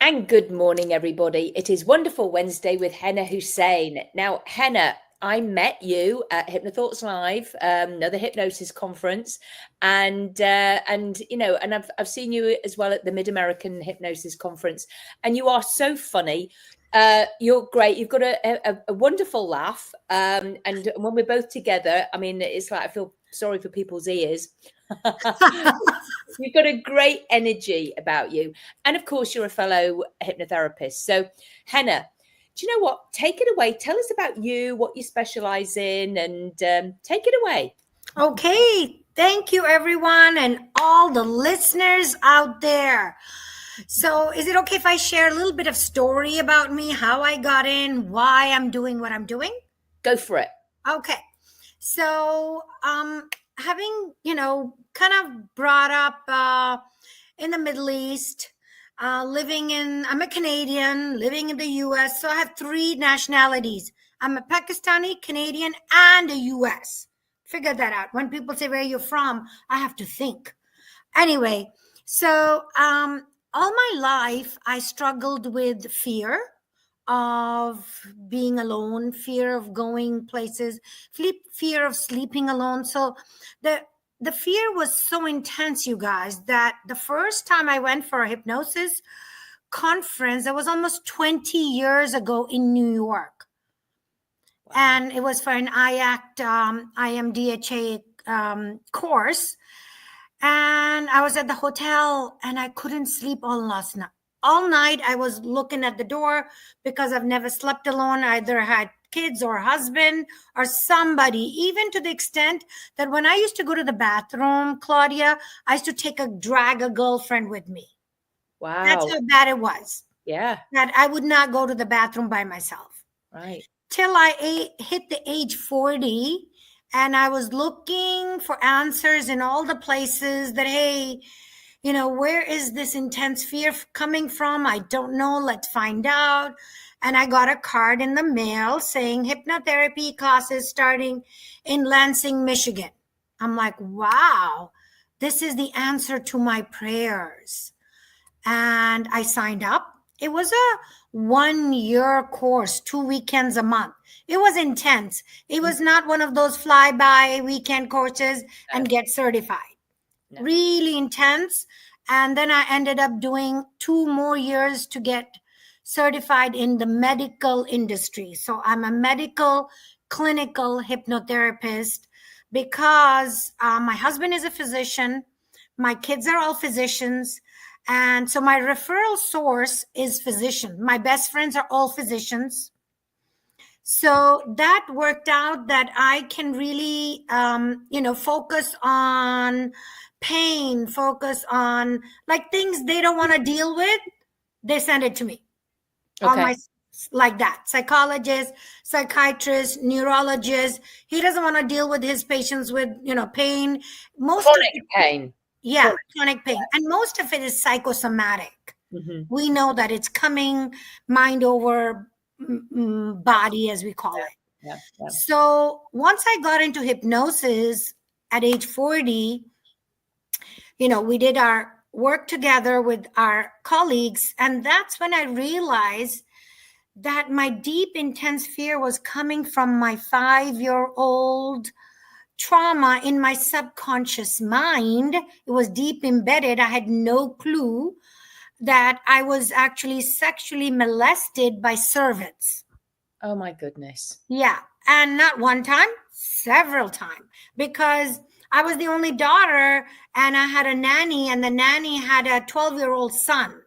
And good morning, everybody. It is Wonderful Wednesday with Hena Husain. Now, Hena, I met you at Hypnothoughts Live, another hypnosis conference, and I've seen you as well at the Mid American Hypnosis conference, and you are so funny. You're great. You've got a wonderful laugh, and when we're both together, I mean, it's like I feel sorry for people's ears. You've got a great energy about you. And of course, you're a fellow hypnotherapist. So, Hena, do you know what? Take it away. Tell us about you, what you specialize in, and take it away. Okay. Thank you, everyone, and all the listeners out there. So, is it okay if I share a little bit of story about me, how I got in, why I'm doing what I'm doing? Go for it. Okay. So, having, kind of brought up in the Middle East, I'm a Canadian living in the US. So I have three nationalities. I'm a Pakistani, Canadian, and a US. Figure that out. When people say where you're from, I have to think. Anyway, so all my life, I struggled with fear of being alone, fear of going places, fear of sleeping alone. So the fear was so intense, you guys, that the first time I went for a hypnosis conference, that was almost 20 years ago in New York. Wow. And it was for an IACT, IMDHA course. And I was at the hotel and I couldn't sleep all last night. All night I was looking at the door because I've never slept alone. I either had kids or husband or somebody, even to the extent that when I used to go to the bathroom, Claudia, I used to drag a girlfriend with me. Wow. That's how bad it was. Yeah. That I would not go to the bathroom by myself. Right. Till I hit the age 40 and I was looking for answers in all the places that, hey, where is this intense fear coming from? I don't know. Let's find out. And I got a card in the mail saying hypnotherapy classes starting in Lansing, Michigan. I'm like, wow, this is the answer to my prayers. And I signed up. It was a 1-year course, 2 weekends a month. It was intense. It was not one of those fly-by weekend courses and get certified. No. Really intense. And then I ended up doing 2 more years to get certified in the medical industry. So I'm a medical clinical hypnotherapist because my husband is a physician. My kids are all physicians. And so my referral source is physician. My best friends are all physicians. So that worked out that I can really, focus on pain, focus on like things they don't want to deal with. They send it to me. Okay. Like that. Psychologist, psychiatrist, neurologist. He doesn't want to deal with his patients with, pain. Chronic pain. Yeah, chronic pain. And most of it is psychosomatic. Mm-hmm. We know that it's coming mind over body, as we call it. Yeah. So once I got into hypnosis at age 40, we did our work together with our colleagues. And that's when I realized that my deep, intense fear was coming from my 5-year-old trauma in my subconscious mind. It was deep embedded. I had no clue that I was actually sexually molested by servants. Oh my goodness. Yeah. And not one time, several times, because I was the only daughter and I had a nanny, and the nanny had a 12-year-old son.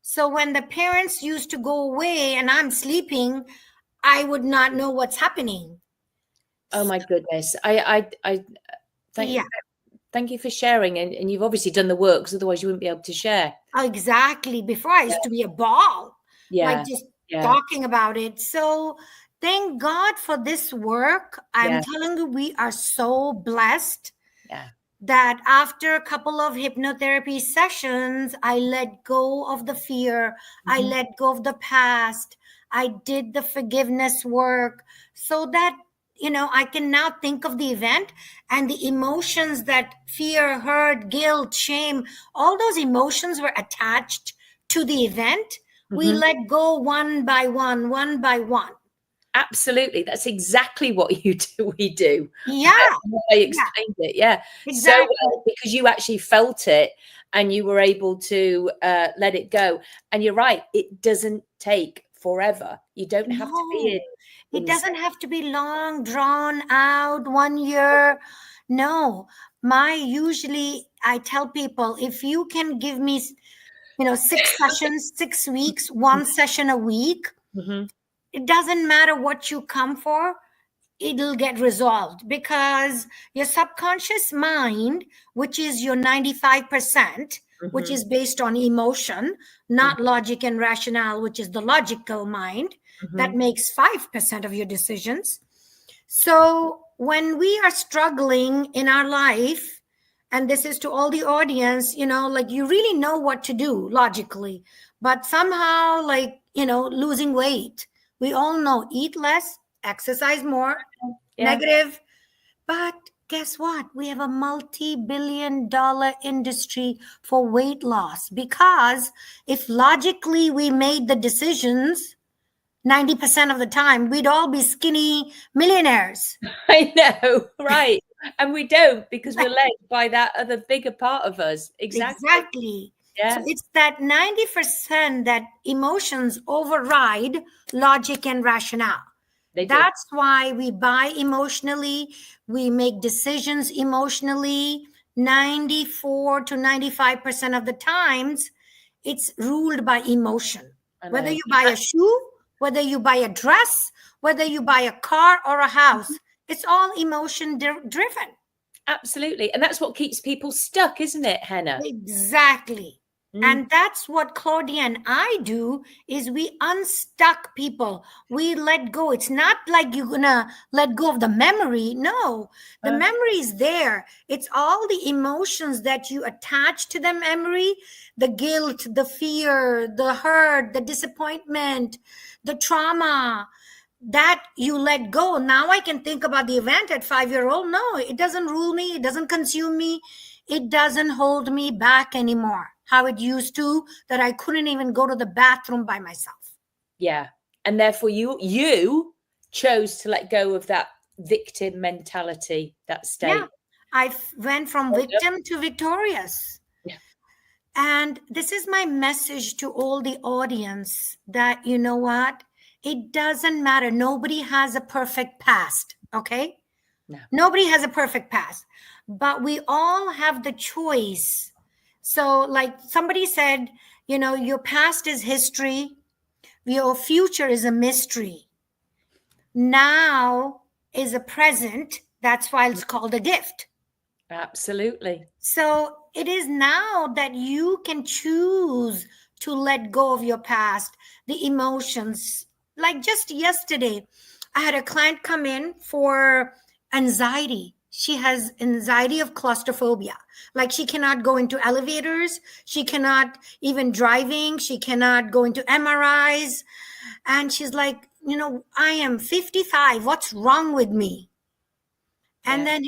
So when the parents used to go away and I'm sleeping, I would not know what's happening. Oh my goodness. I thank you for sharing. And you've obviously done the work, because otherwise you wouldn't be able to share. Exactly. Before I used to be a ball. Yeah. Like just talking about it. So thank God for this work. I'm telling you, we are so blessed that after a couple of hypnotherapy sessions, I let go of the fear. Mm-hmm. I let go of the past. I did the forgiveness work so that, I can now think of the event and the emotions that fear, hurt, guilt, shame, all those emotions were attached to the event. We Mhm. let go one by one, one by one. Absolutely. That's exactly what you do. We do. Yeah, I yeah, explained it. Yeah. So exactly. well, because you actually felt it and you were able to let it go. And you're right. It doesn't take forever. You don't have to be No, it in doesn't have to be long, drawn out, 1 year. No, usually I tell people, if you can give me, 6 sessions, 6 weeks, one session a week, Mhm. it doesn't matter what you come for, it'll get resolved, because your subconscious mind, which is your 95%, which Mhm. is based on emotion, not logic and rationale, which is the logical mind, that Mhm. makes 5% of your decisions. So when we are struggling in our life, and this is to all the audience, like, you really know what to do logically, but somehow, like, losing weight, we all know, eat less, exercise more, Yeah. negative. But guess what? We have a multi-billion-dollar industry for weight loss, because if logically we made the decisions 90% of the time, we'd all be skinny millionaires. I know. Right. And we don't, because we're led by that other bigger part of us. Exactly. Exactly. So Yeah. it's that 90% that emotions override logic and rationale. They do. That's why we buy emotionally, we make decisions emotionally. 94 to 95% of the times, it's ruled by emotion. I Whether know. you buy a shoe, whether you buy a dress, whether you buy a car or a house, it's all emotion driven. Absolutely. And that's what keeps people stuck, isn't it, Henna? Exactly. Mm. And that's what Claudia and I do, is we unstuck people. We let go. It's not like you're gonna let go of the memory. No, the Uh, memory is there. It's all the emotions that you attach to the memory, the guilt, the fear, the hurt, the disappointment, the trauma, that you let go. Now I can think about the event at 5 year old. No, it doesn't rule me. It doesn't consume me. It doesn't hold me back anymore. How it used to, that I couldn't even go to the bathroom by myself. yeah. And therefore you chose to let go of that victim mentality, that Yeah. state. Went from Well done. victim to victorious. Yeah. And this is my message to all the audience, that, you know what? It doesn't matter. Nobody has a perfect past. Okay. No. Nobody has a perfect past, but we all have the choice. So, like somebody said, your past is history, your future is a mystery. Now is a present. That's why it's called a gift. Absolutely. So it is now that you can choose to let go of your past, the emotions. Like just yesterday, I had a client come in for anxiety. She has anxiety of claustrophobia. Like, she cannot go into elevators. She cannot even driving. She cannot go into MRIs. And she's like, I am 55. What's wrong with me? And Yeah. then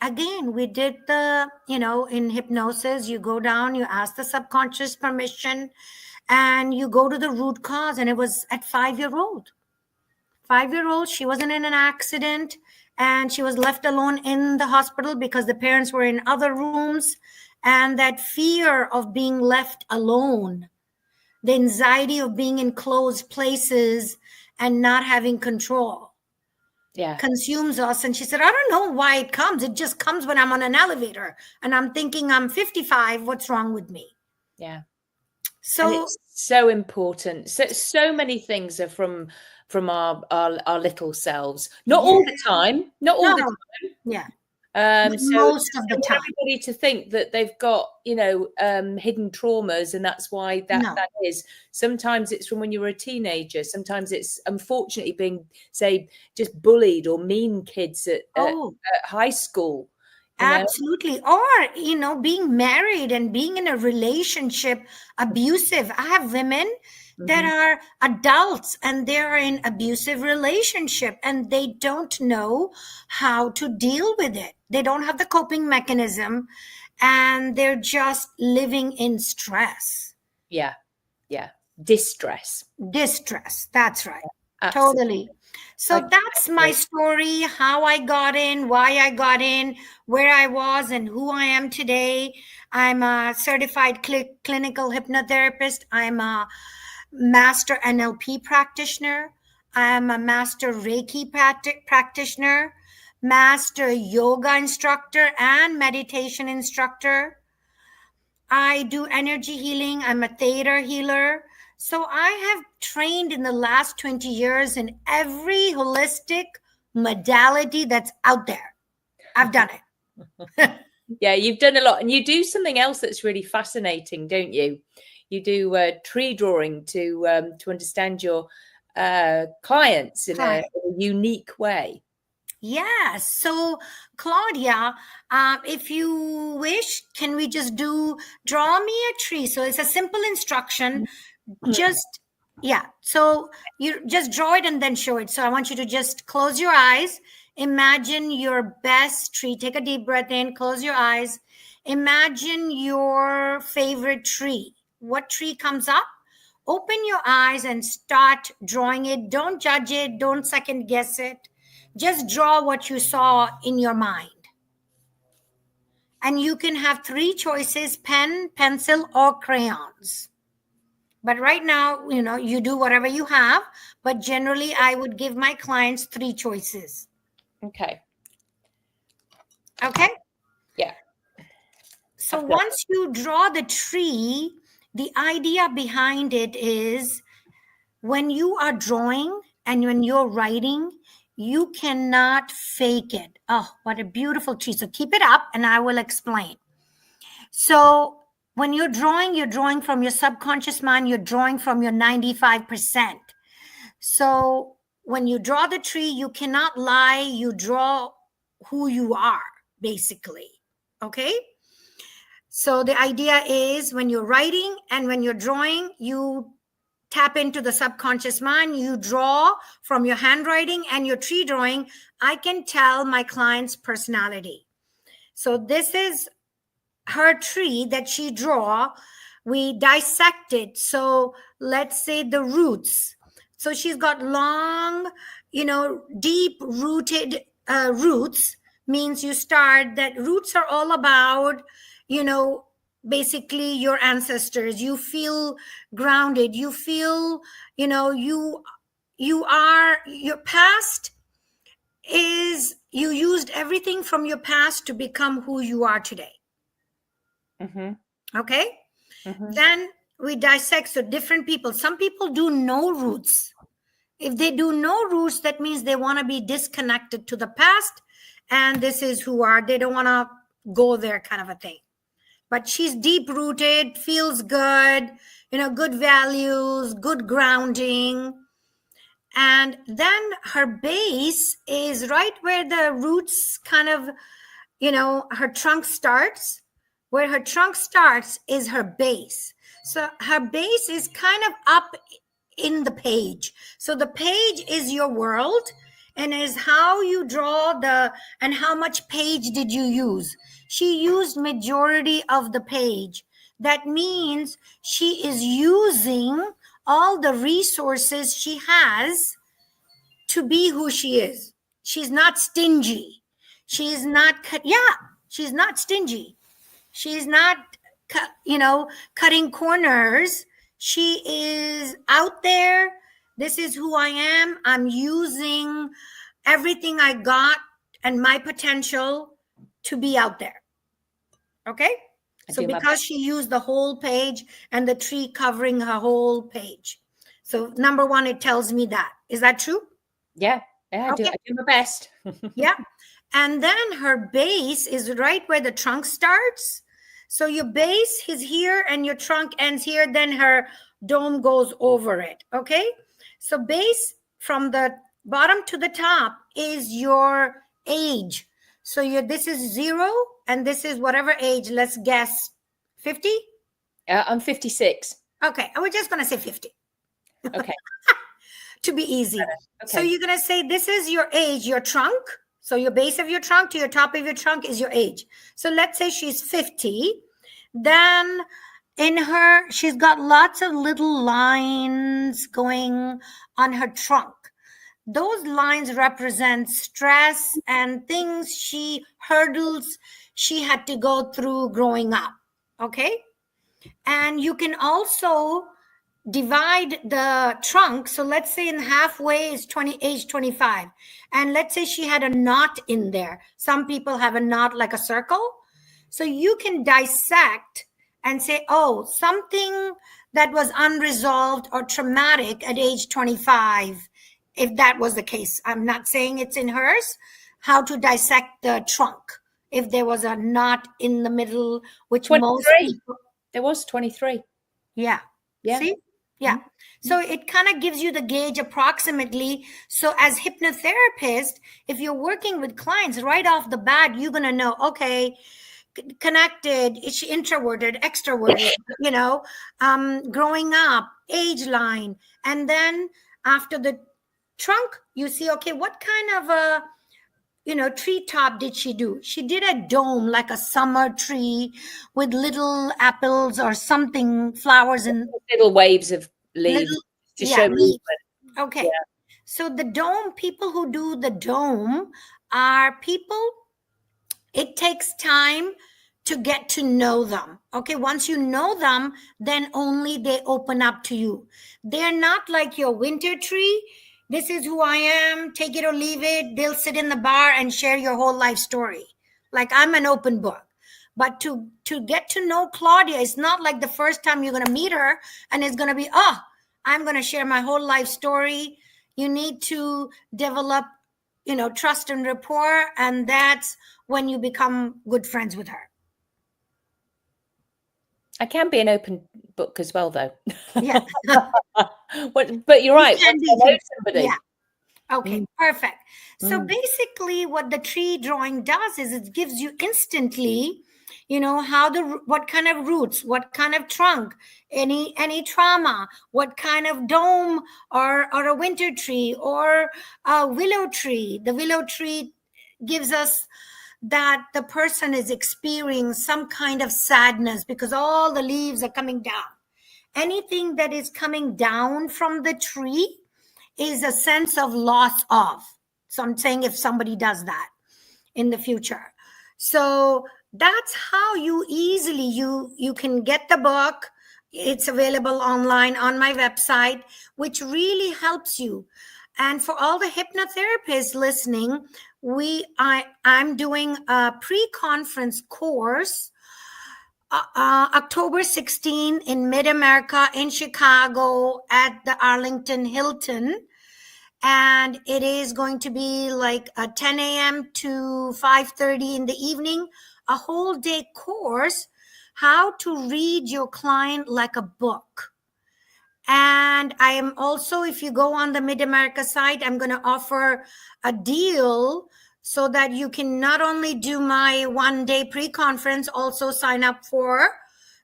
again, we did the, in hypnosis, you go down, you ask the subconscious permission, and you go to the root cause. And it was at 5 year old. 5 year old, she wasn't in an accident, and she was left alone in the hospital because the parents were in other rooms. And that fear of being left alone, the anxiety of being in closed places and not having control, Yeah. consumes us. And she said, I don't know why it comes. It just comes when I'm on an elevator and I'm thinking I'm 55. What's wrong with me? Yeah. And So, it's so important. So many things are from our little selves. Not yeah, all the time. Not all the no, time. yeah, So most of I the want time. everybody to think that they've got, hidden traumas, and that's why No. that is. Sometimes it's from when you were a teenager. Sometimes it's unfortunately being, say, just bullied or mean kids Oh, at high school. You know. absolutely. Or, being married and being in a relationship, abusive. I have women that Hmm. are adults and they're in abusive relationship, and they don't know how to deal with it. They don't have the coping mechanism, and they're just living in stress. Yeah. Yeah. Distress. Distress. That's right. Absolutely. Totally. So that's my story, how I got in, why I got in, where I was, and who I am today. I'm a certified clinical hypnotherapist. I'm a master NLP practitioner. I'm a master Reiki practitioner, master yoga instructor, and meditation instructor. I do energy healing. I'm a theta healer. So I have trained in the last 20 years in every holistic modality that's out there. I've done it. Yeah, you've done a lot. And you do something else that's really fascinating, don't you? You do tree drawing to understand your clients in a unique way. Yes. So, Claudia, if you wish, can we just draw me a tree? So it's a simple instruction. Just, yeah. So you just draw it and then show it. So I want you to just close your eyes. Imagine your best tree. Take a deep breath in, close your eyes. Imagine your favorite tree. What tree comes up? Open your eyes and start drawing it. Don't judge it. Don't second guess it. Just draw what you saw in your mind. And you can have 3 choices: pen, pencil, or crayons. But right now, you do whatever you have. But generally, I would give my clients 3 choices. Okay. Okay? Yeah. So once you draw the tree, the idea behind it is when you are drawing and when you're writing, you cannot fake it. Oh, what a beautiful tree. So keep it up and I will explain. So when you're drawing from your subconscious mind, you're drawing from your 95%. So when you draw the tree, you cannot lie. You draw who you are, basically. Okay? So the idea is when you're writing and when you're drawing, you tap into the subconscious mind, you draw from your handwriting and your tree drawing. I can tell my client's personality. So this is her tree that she draw. We dissect it. So let's say the roots. So she's got long, deep rooted roots. Means you start that roots are all about, basically your ancestors. You feel grounded. You feel, you are, your past is, you used everything from your past to become who you are today. Mm-hmm. Okay. Mm-hmm. Then we dissect. So different people, some people do no roots. If they do no roots, that means they want to be disconnected to the past. And this is who are, they don't want to go there, kind of a thing. But she's deep rooted, feels good, good values, good grounding. And then her base is right where the roots kind of, her trunk starts. Where her trunk starts is her base. So her base is kind of up in the page. So the page is your world and is how you draw and how much page did you use? She used majority of the page. That means she is using all the resources she has to be who she is. She's not stingy. She's not, she's not stingy. She's not, cutting corners. She is out there. This is who I am. I'm using everything I got and my potential to be out there. Okay? So because she used the whole page and the tree covering her whole page. So number 1, it tells me that. Is that true? Yeah. I do my best. Yeah. And then her base is right where the trunk starts. So your base is here and your trunk ends here. Then her dome goes over it. Okay. So base from the bottom to the top is your age. So this is 0 and this is whatever age. Let's guess 50. I'm 56. Okay. I was just going to say 50. Okay. To be easy. Okay. So you're going to say this is your age, your trunk. So your base of your trunk to your top of your trunk is your age. So let's say she's 50. Then In her, she's got lots of little lines going on her trunk. Those lines represent stress and things hurdles she had to go through growing up. Okay. And you can also divide the trunk. So let's say in halfway is age 25. And let's say she had a knot in there. Some people have a knot like a circle. So you can dissect and say, oh, something that was unresolved or traumatic at age 25, if that was the case. I'm not saying it's in hers. How to dissect the trunk if there was a knot in the middle, which 23. most people. There was 23. Yeah. Yeah. See? Yeah. So it kind of gives you the gauge approximately. So as hypnotherapist, if you're working with clients right off the bat, you're going to know, okay, connected, is she introverted, extroverted, growing up, age line. And then after the trunk, you see, okay, what kind of a treetop did she do? She did a dome, like a summer tree with little apples or something, flowers and little waves of leaves to show movement. Okay. Yeah. So the dome, people who do the dome are people, it takes time to get to know them. Okay. Once you know them, then only they open up to you. They're not like your winter tree. This is who I am, take it or leave it. They'll sit in the bar and share your whole life story. Like I'm an open book. But to get to know Claudia, it's not like the first time you're going to meet her and it's going to be, I'm going to share my whole life story. You need to develop, trust and rapport. And that's when you become good friends with her. I can be an open book as well, though. Yeah. But you're right. You know somebody. Yeah. Okay, perfect. So basically what the tree drawing does is it gives you instantly, what kind of roots, what kind of trunk, any trauma, what kind of dome or a winter tree or a willow tree. The willow tree gives us that the person is experiencing some kind of sadness because all the leaves are coming down. Anything that is coming down from the tree is a sense of loss of. So I'm saying if somebody does that in the future. So that's how you easily, you can get the book. It's available online on my website, which really helps you. And for all the hypnotherapists listening, I'm doing a pre-conference course October 16 in Mid America in Chicago at the Arlington Hilton. And it is going to be like a 10 a.m. to 5:30 in the evening, a whole day course, how to read your client like a book. And I am also, if you go on the Mid America site, I'm going to offer a deal so that you can not only do my 1-day pre-conference, also sign up for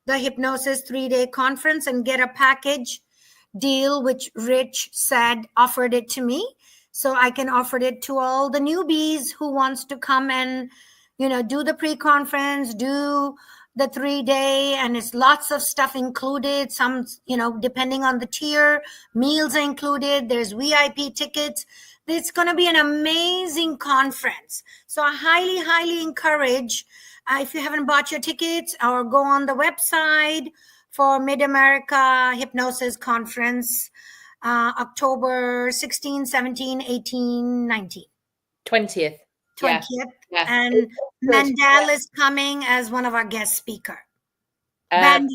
the hypnosis 3-day conference and get a package deal, which Rich said offered it to me. So I can offer it to all the newbies who wants to come and, do the pre-conference, do the 3-day, and it's lots of stuff included. Some, depending on the tier, meals are included. There's VIP tickets. It's going to be an amazing conference. So I highly, highly encourage, if you haven't bought your tickets, or go on the website for Mid America Hypnosis Conference, October 16, 17, 18, 19. 20th. 20th. Yeah. And Mandel is coming as one of our guest speakers. Bandler.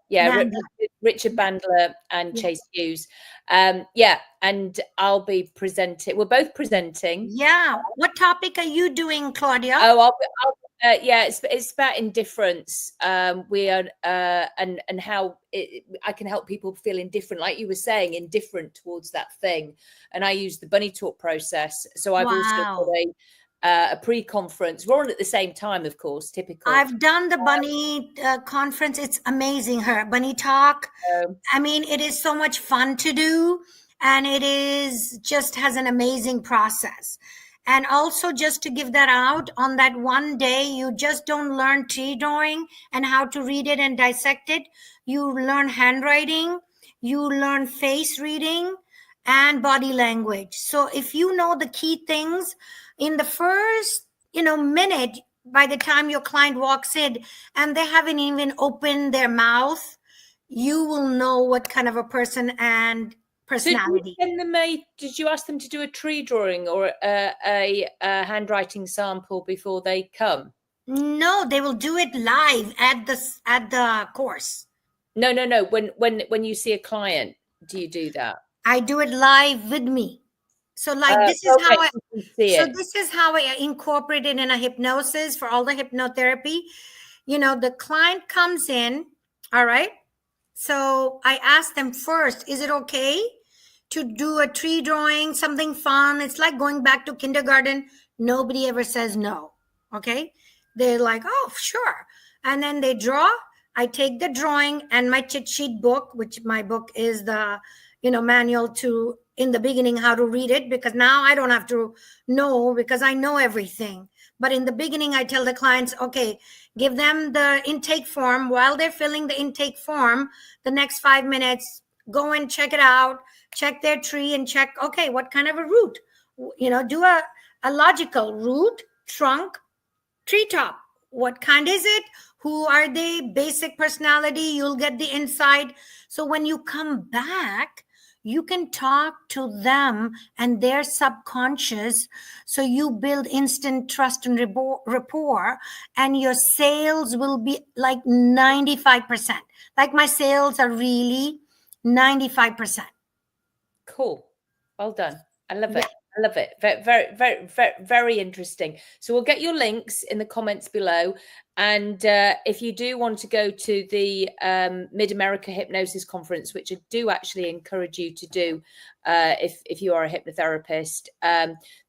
Yeah, Bandler. Richard Bandler and Chase Hughes. And I'll be presenting. We're both presenting. Yeah. What topic are you doing, Claudia? Oh, it's about indifference. We are and how I can help people feel indifferent, like you were saying, indifferent towards that thing. And I use the bunny talk process. So I've also got a pre-conference. We're on at the same time, of course. Typical. I've done the bunny conference. It's amazing. Her bunny talk. I mean, it is so much fun to do, and it is just has an amazing process. And also, just to give that out, on that one day, you just don't learn tree drawing and how to read it and dissect it. You learn handwriting, you learn face reading and body language. So if you know the key things in the first, minute, by the time your client walks in and they haven't even opened their mouth, you will know what kind of a person and personality. So did you ask them to do a tree drawing or a handwriting sample before they come? No, they will do it live at the course. No. When you see a client, do you do that? I do it live with me. So this is okay, how you can see it. this is how I incorporate it in a hypnosis for all the hypnotherapy. The client comes in, all right? So I ask them first, is it okay to do a tree drawing, something fun? It's like going back to kindergarten. Nobody ever says no. Okay. They're like, oh, sure. And then they draw. I take the drawing and my cheat sheet book, which my book is the, manual to, in the beginning, how to read it, because now I don't have to know because I know everything. But in the beginning, I tell the clients, okay, give them the intake form. While they're filling the intake form, the next 5 minutes, go and check it out, check their tree and check, okay, what kind of a root? Do a logical root, trunk, treetop. What kind is it? Who are they? Basic personality. You'll get the insight. So when you come back, you can talk to them and their subconscious. So you build instant trust and rapport, and your sales will be like 95%. Like my sales are really 95%. Cool. Well done. I love it. I love it. Very, very, very, very, very interesting. So we'll get your links in the comments below. And if you do want to go to the Mid America Hypnosis Conference, which I do actually encourage you to do if you are a hypnotherapist,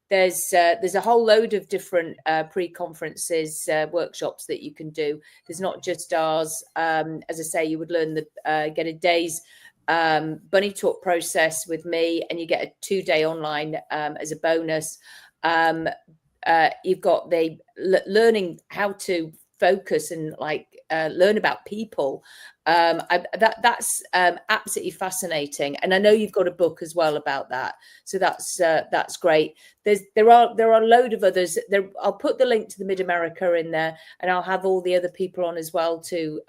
there's a whole load of different pre-conferences, workshops that you can do. There's not just ours. As I say, you would learn get a day's bunny talk process with me, and you get a 2-day online as a bonus. You've got the learning how to focus and learn about people. That's absolutely fascinating, and I know you've got a book as well about that, so that's great. There are a load of others there. I'll put the link to the Mid America in there, and I'll have all the other people on as well to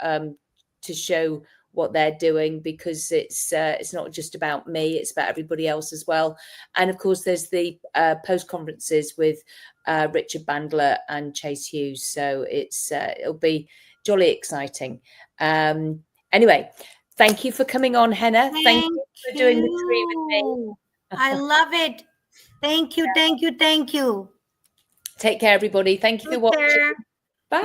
show what they're doing, because it's not just about me, it's about everybody else as well. And of course there's the post conferences with Richard Bandler and Chase Hughes, so it'll be jolly exciting. Anyway, thank you for coming on, Hena. Thank you for doing the tree with me. I love it. Thank you. Thank you. Take care, everybody. Thank you for watching. Bye.